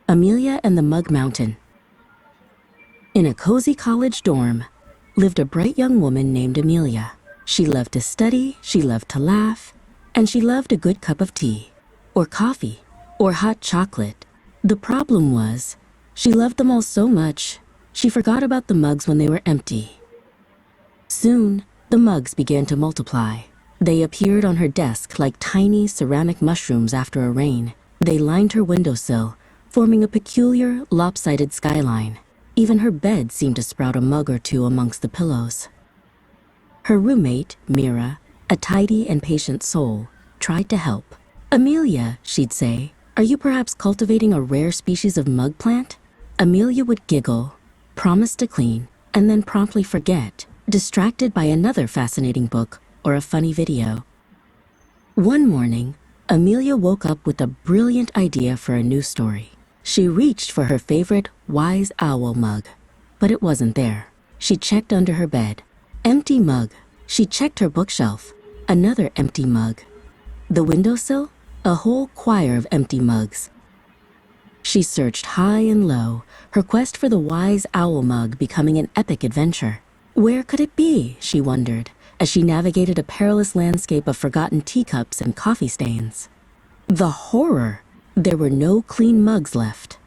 Amelia and the Mug Mountain. In a cozy college dorm lived a bright young woman named Amelia. She loved to study, she loved to laugh, and she loved a good cup of tea, or coffee, or hot chocolate. The problem was, she loved them all so much, she forgot about the mugs when they were empty. Soon, the mugs began to multiply. They appeared on her desk like tiny ceramic mushrooms after a rain. They lined her windowsill, forming a peculiar, lopsided skyline. Even her bed seemed to sprout a mug or two amongst the pillows. Her roommate, Mira, a tidy and patient soul, tried to help. "Amelia," she'd say, "are you perhaps cultivating a rare species of mug plant?" Amelia would giggle, promise to clean, and then promptly forget, distracted by another fascinating book or a funny video. One morning, Amelia woke up with a brilliant idea for a new story. She reached for her favorite wise owl mug, but it wasn't there. She checked under her bed. Empty mug. She checked her bookshelf. Another empty mug. The windowsill? A whole choir of empty mugs. She searched high and low, her quest for the wise owl mug becoming an epic adventure. Where could it be, she wondered, as she navigated a perilous landscape of forgotten teacups and coffee stains. The horror! There were no clean mugs left.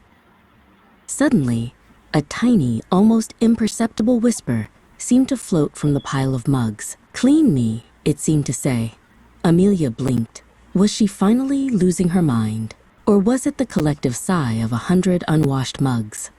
Suddenly, a tiny, almost imperceptible whisper seemed to float from the pile of mugs. "Clean me," it seemed to say. Amelia blinked. Was she finally losing her mind? Or was it the collective sigh of 100 unwashed mugs?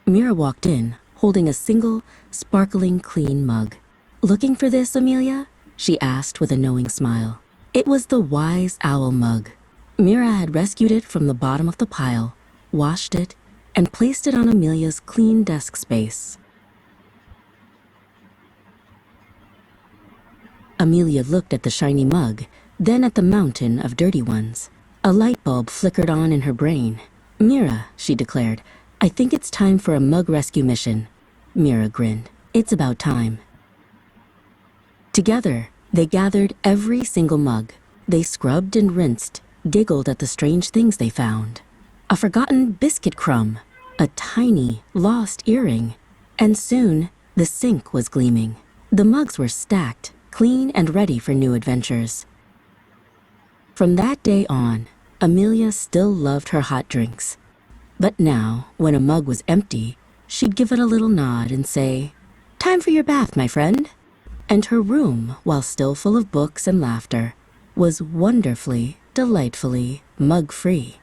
Mira walked in, holding a single, sparkling clean mug. "Looking for this, Amelia?" she asked with a knowing smile. It was the wise owl mug. Mira had rescued it from the bottom of the pile, washed it, and placed it on Amelia's clean desk space. Amelia looked at the shiny mug, then at the mountain of dirty ones. A light bulb flickered on in her brain. "Mira," she declared, "I think it's time for a mug rescue mission." Mira grinned. "It's about time." Together, they gathered every single mug. They scrubbed and rinsed, giggled at the strange things they found. A forgotten biscuit crumb, a tiny, lost earring, and soon the sink was gleaming. The mugs were stacked, clean and ready for new adventures. From that day on, Amelia still loved her hot drinks. But now, when a mug was empty, she'd give it a little nod and say, "Time for your bath, my friend." And her room, while still full of books and laughter, was wonderfully, delightfully mug-free.